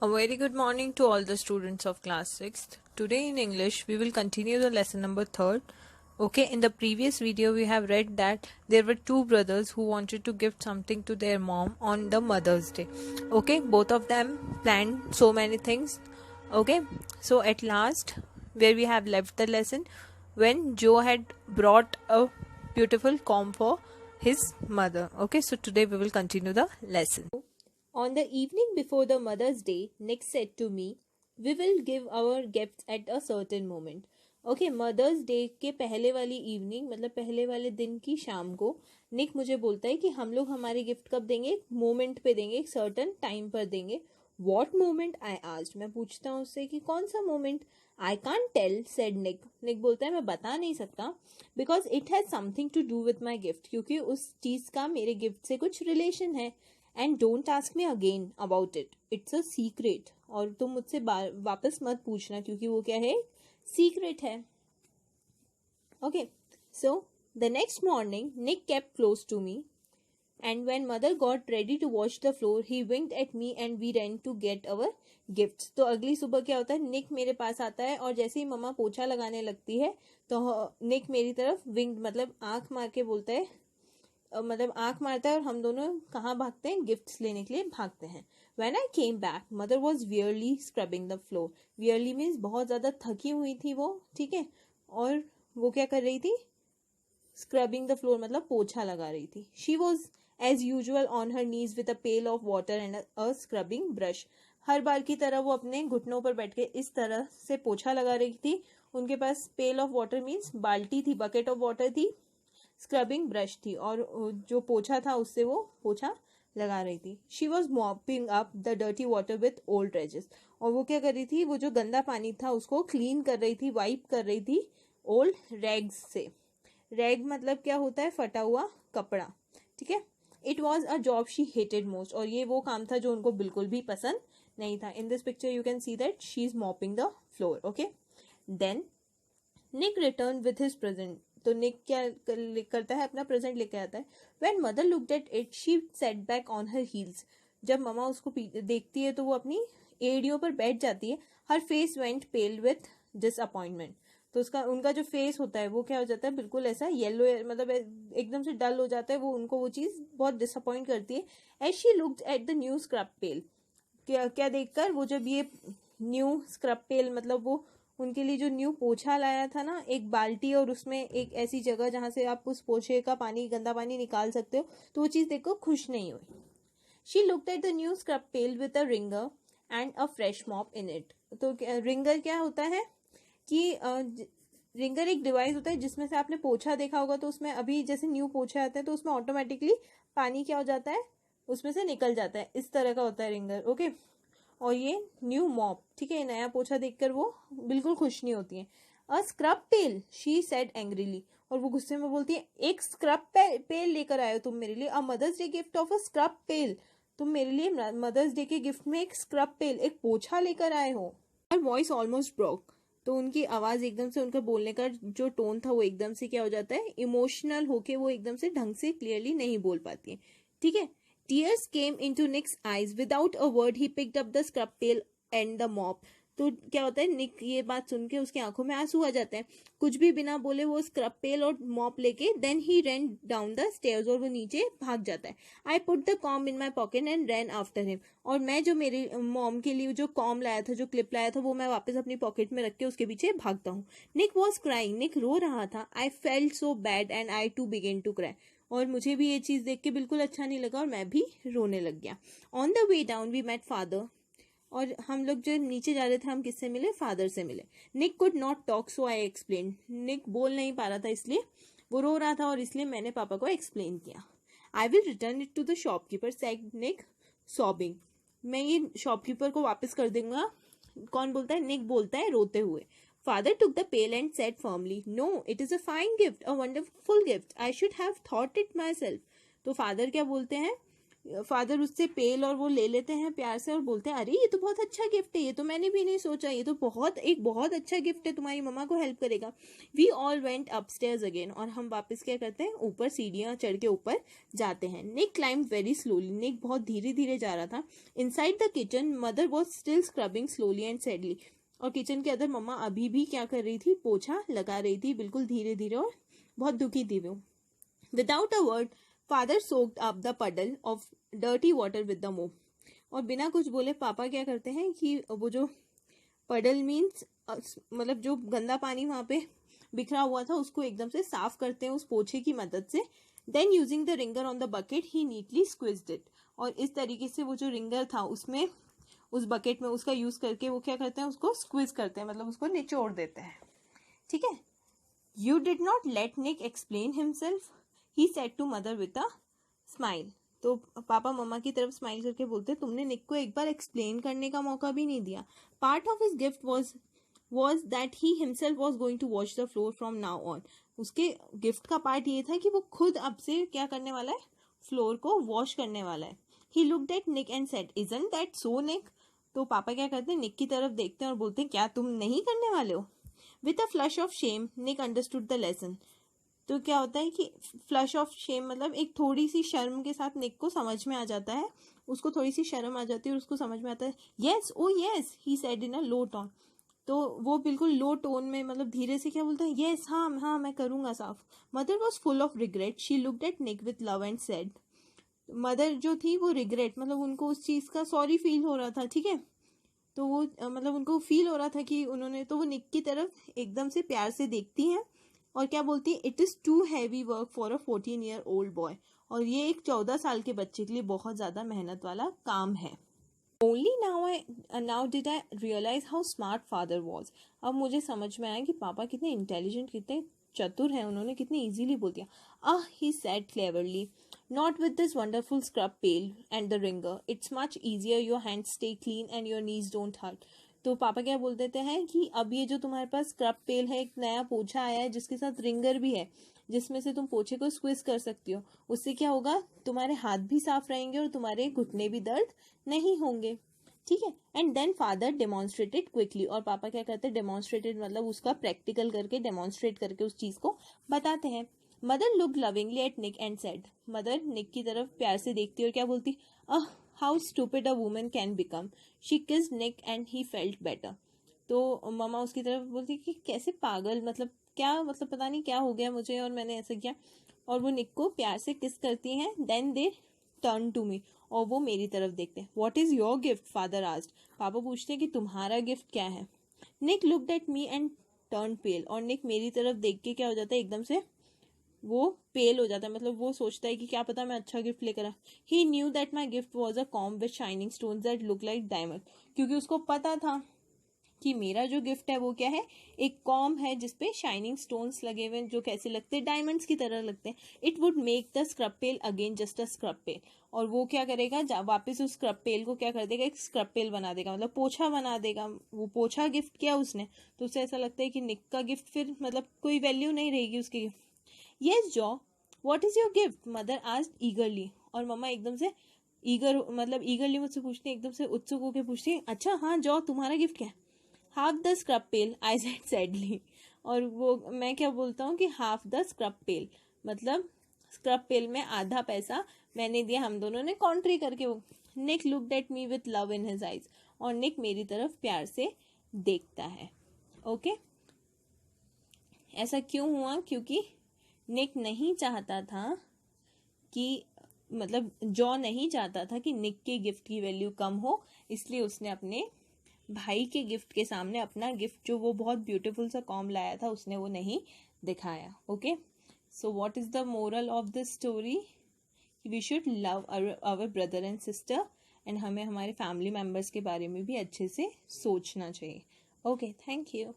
A very good morning to all the students of class 6th. Today in English we will continue the lesson number 3rd. Okay, in the previous video we have read that there were two brothers who wanted to give something to their mom on the Mother's Day. Okay, both of them planned so many things. Okay, so at last where we have left the lesson, when Joe had brought a beautiful comb for his mother. Okay, so today we will continue the lesson. On the evening before the Mother's Day, Nick said to me, "We will give our gifts at a certain moment." Okay, Mother's Day के पहले वाली evening मतलब पहले वाले दिन की शाम को निक मुझे बोलता है कि हम लोग हमारे गिफ्ट कब देंगे, एक मोमेंट पे देंगे, एक सर्टन टाइम पर देंगे. What moment, I asked. मैं पूछता हूँ उससे कि कौन सा moment. I can't tell, said Nick. Nick बोलता है मैं बता नहीं सकता because it has something to do with my gift, क्योंकि उस चीज का मेरे गिफ्ट से कुछ रिलेशन है. And don't ask me again about it, it's a secret. और तुम मुझसे वापस मत पूछना क्योंकि वो क्या है, सीक्रेट है. Okay, so the next morning Nick kept close to me and when mother got ready to wash the floor, he winked at me and we ran to get our gifts. तो अगली सुबह क्या होता है, निक मेरे पास आता है और जैसे ही मम्मा पोछा लगाने लगती है तो निक मेरी तरफ विंग मतलब आंख मार के बोलता है, मतलब आंख मारता है और हम दोनों कहाँ भागते हैं, गिफ्ट्स लेने के लिए भागते हैं. When I came back, mother was wearily scrubbing the floor. Wearily means बहुत ज़्यादा थकी हुई थी वो, ठीक है, और वो क्या कर रही थी, स्क्रबिंग द फ्लोर मतलब पोछा लगा रही थी. She was as usual on her knees with a pail of water and a scrubbing brush. हर बार की तरह वो अपने घुटनों पर बैठ के इस तरह से पोछा लगा रही थी. उनके पास पेल ऑफ वाटर मीन्स बाल्टी थी, बकेट ऑफ वाटर थी, स्क्रबिंग ब्रश थी और जो पोछा था उससे वो पोछा लगा रही थी. She was mopping up the dirty water with old raises. और वो क्या कर रही थी, वो जो गंदा पानी था उसको क्लीन कर रही थी, वाइप कर रही थी ओल्ड रैग्स से. रैग मतलब क्या होता है, फटा हुआ कपड़ा, ठीक है. It was a job she hated most. और ये वो काम था जो उनको बिल्कुल भी पसंद नहीं था. In this picture you can see that she is mopping the floor. Okay, then Nick return with his present. तो निक क्या करता है, अपना प्रेजेंट लेके आता है. When mother looked at it she said back on her heels. जब mama उसको देखती है तो वो अपनी एड़ियों पर बैठ जाती है. Her face went pale with disappointment. तो उसका उनका जो फेस होता है वो क्या हो जाता है, बिल्कुल ऐसा येलो, मतलब एकदम से डल हो जाता है. वो उनको वो चीज बहुत डिसअपॉइंट करती है. As she looked at the new scrub pail. क्या देखकर, वो जब ये न्यू स्क्रब पेल मतलब वो उनके लिए जो न्यू पोछा लाया था ना, एक बाल्टी और उसमें एक ऐसी जगह जहां से आप उस पोछे का पानी, गंदा पानी निकाल सकते हो, तो वो चीज देखो खुश नहीं हुई. She looked at the new scrub pail with a wringer and a fresh mop in it. तो रिंगर क्या होता है कि रिंगर एक डिवाइस होता है जिसमें से आपने पोछा देखा होगा, तो उसमें अभी जैसे न्यू पोछा आते हैं तो उसमें ऑटोमेटिकली पानी क्या हो जाता है, उसमें से निकल जाता है. इस तरह का होता है रिंगर. ओके, और ये न्यू मॉप, ठीक है, नया पोछा देखकर वो बिल्कुल खुश नहीं होती है. A scrub pail, she said angrily. और वो गुस्से में बोलती है, एक स्क्रब पेल लेकर आए हो तुम मेरे लिए, a mother's day gift of a scrub pail. तुम मेरे लिए मदर्स डे के गिफ्ट में एक स्क्रब पेल, एक पोछा लेकर आए हो. Her voice almost broke. तो उनकी आवाज एकदम से, उनका बोलने का जो टोन था वो एकदम से क्या हो जाता है, इमोशनल होके वो एकदम से ढंग से क्लियरली नहीं बोल पाती है, ठीक है. Tears came into Nick's eyes. Without a word, he picked up the scrub pail and the mop. तो क्या होता है, निक ये बात सुन के उसकी आंखों में आंसू आ जाते हैं. कुछ भी बिना बोले वो स्क्रब पेल और मॉप लेके then he ran down the stairs, और वो नीचे भाग जाता है. I put the comb in my pocket and ran after him. और मैं जो मेरी मॉम के लिए जो कॉम लाया था, जो क्लिप लाया था, वो मैं वापस अपनी पॉकेट में रख के उसके पीछे भागता हूँ. निक वॉज क्राइंग. निक रो रहा था. I felt so bad and I too begin to cry. और मुझे भी ये चीज देख के बिल्कुल अच्छा नहीं लगा और मैं भी रोने लग गया. On the way down we met father. और हम लोग जो नीचे जा रहे थे, हम किससे मिले, फादर से मिले. Nick could not talk so I explain. Nick बोल नहीं पा रहा था, इसलिए वो रो रहा था और इसलिए मैंने पापा को एक्सप्लेन किया. I will return it to the shopkeeper, said Nick sobbing. मैं ये शॉपकीपर को वापस कर दूंगा. कौन बोलता है, निक बोलता है रोते हुए. Father took the pail and said firmly, "No, it is a fine gift, a wonderful gift. I should have thought it myself." तो फादर क्या बोलते हैं, फादर उससे पेल और वो ले लेते हैं प्यार से और बोलते हैं अरे ये तो बहुत अच्छा गिफ्ट है, ये तो मैंने भी नहीं सोचा, ये तो बहुत अच्छा गिफ्ट है, तुम्हारी मम्मा को हेल्प करेगा। We all went upstairs again, और हम वापस क्या करते हैं, ऊपर सीढ़ियां चढ़ के ऊपर जाते हैं। निक क्लाइम्ब वेरी स्लोली, निक बहुत धीरे धीरे जा रहा था। Inside the kitchen mother was still scrubbing slowly and sadly, और किचन के अंदर मम्मा अभी भी क्या कर रही थी, पोछा लगा रही थी, बिल्कुल धीरे धीरे, और बहुत दुखी थी वो। Without a word father soaked up the पडल of dirty water with the मोप, और बिना कुछ बोले पापा क्या करते हैं कि वो जो पडल मीन्स मतलब जो गंदा पानी वहां पे बिखरा हुआ था उसको एकदम से साफ करते हैं उस पोछे की मदद से। Then using the wringer on the bucket he neatly squeezed it, और इस तरीके से वो जो रिंगर था उसमें उस बकेट में उसका यूज करके वो क्या करते हैं, उसको स्क्विज करते हैं, मतलब उसको निचोड़ देते हैं। ठीक है। You did not let Nick explain himself, he said to mother with a smile. तो पापा मम्मा की तरफ स्माइल करके बोलते, तुमने निक को एक बार एक्सप्लेन करने का मौका भी नहीं दिया। Part of his gift was that he himself was going to wash the floor from now on. उसके गिफ्ट का पार्ट ये था कि वो खुद अब से क्या करने वाला है, फ्लोर को वॉश करने वाला है। He looked at Nick and said, "Isn't that so, Nick?" तो पापा क्या करते हैं, निक की तरफ देखते हैं और बोलते हैं, क्या तुम नहीं करने वाले हो? With a flush of shame, Nick understood the lesson. तो क्या होता है कि फ्लश ऑफ शेम मतलब एक थोड़ी सी शर्म के साथ निक को समझ में आ जाता है, उसको थोड़ी सी शर्म आ जाती है और उसको समझ में आता है। Yes, O yes, he said in a low tone. तो वो बिल्कुल लो टोन में मतलब धीरे से क्या बोलता है, यस, हाँ हाँ मैं करूंगा साफ। Mother was full of regret, she looked at Nick with love and said, mother जो थी वो रिग्रेट मतलब उनको उस चीज का सॉरी फील हो रहा था। ठीक है। तो वो मतलब उनको फील हो रहा था कि उन्होंने, तो वो निक की तरफ एकदम से प्यार से देखती हैं और क्या बोलती है, it is too heavy work for a 14-year-old boy, और ये एक 14 साल के बच्चे के लिए बहुत ज्यादा मेहनत वाला काम है। Only now did I realize how smart father was. अब मुझे समझ में आया कि पापा कितने इंटेलिजेंट, कितने चतुर हैं, उन्होंने कितने इजीली बोल दिया। He said cleverly, not with this wonderful scrub pail and the wringer. It's much easier, your hands stay clean and your knees don't hurt. तो पापा क्या बोल देते हैं कि अब ये जो तुम्हारे पास स्क्रब पेल है, एक नया पोछा आया है जिसके साथ रिंगर भी है, जिसमें से तुम पोछे को स्क्विज कर सकती हो, उससे क्या होगा, तुम्हारे हाथ भी साफ रहेंगे और तुम्हारे घुटने भी दर्द नहीं होंगे। ठीक है। And then father demonstrated quickly, और पापा क्या करते हैं, डेमोन्स्ट्रेटेड मतलब उसका प्रैक्टिकल करके, डेमोन्स्ट्रेट करके उस चीज को बताते हैं। Mother look lovingly at Nick and said, mother Nick की तरफ प्यार से देखती और क्या बोलती, how stupid a woman can become. She kissed Nick and he felt better. तो मम्मा उसकी तरफ बोलती कि कैसे पागल, मतलब क्या, मतलब पता नहीं क्या हो गया मुझे और मैंने ऐसा किया, और वो निक को प्यार से किस करती हैं। Then they turn to me, और वो मेरी तरफ देखते हैं। What is your gift, father asked, पापा पूछते हैं कि तुम्हारा गिफ्ट क्या है। Nick looked at me and turn pale, और निक मेरी तरफ देख के क्या हो जाता है, एकदम से वो पेल हो जाता है, मतलब वो सोचता है कि क्या पता मैं अच्छा गिफ्ट लेकर आ। He knew that my gift was a comb with shining stones that look like diamond, क्योंकि उसको पता था कि मेरा जो गिफ्ट है वो क्या है, एक कॉम है जिसपे शाइनिंग स्टोन्स लगे हुए हैं जो कैसे लगते हैं, डायमंड्स की तरह लगते हैं। It would make the scrub pail again just a scrub pail, और वो क्या करेगा, वापस उस स्क्रब पेल को क्या कर देगा, एक स्क्रब पेल बना देगा, मतलब पोछा बना देगा। वो पोछा गिफ्ट किया उसने, तो उसे ऐसा लगता है कि निक का गिफ्ट फिर मतलब कोई वैल्यू नहीं रहेगी उसकी gift. Yes jaw, what is your gift, mother asked ईगरली, और मम्मा एकदम से मतलब ईगरली मुझसे पूछती है, एकदम से उत्सुक होकर पूछती है, अच्छा हाँ जॉ तुम्हारा गिफ्ट क्या है। Half the scrub pail, I said sadly, और वो मैं क्या बोलता हूँ कि हाफ द स्क्रब पेल, मतलब स्क्रब पेल में आधा पैसा मैंने दिया, हम दोनों ने कॉन्ट्री करके। वो Nick looked at me with love in his eyes, और निक मेरी तरफ प्यार से देखता है। ओके ऐसा क्यों हुआ, क्योंकि निक नहीं चाहता था कि मतलब जॉ नहीं चाहता था कि निक के गिफ्ट की वैल्यू कम हो, इसलिए उसने अपने भाई के गिफ्ट के सामने अपना गिफ्ट जो वो बहुत ब्यूटीफुल सा कॉम लाया था उसने वो नहीं दिखाया। Okay so what is the moral of this story, we should love our brother and sister, and हमें हमारे फैमिली मेम्बर्स के बारे में भी अच्छे से सोचना चाहिए। Okay thank you.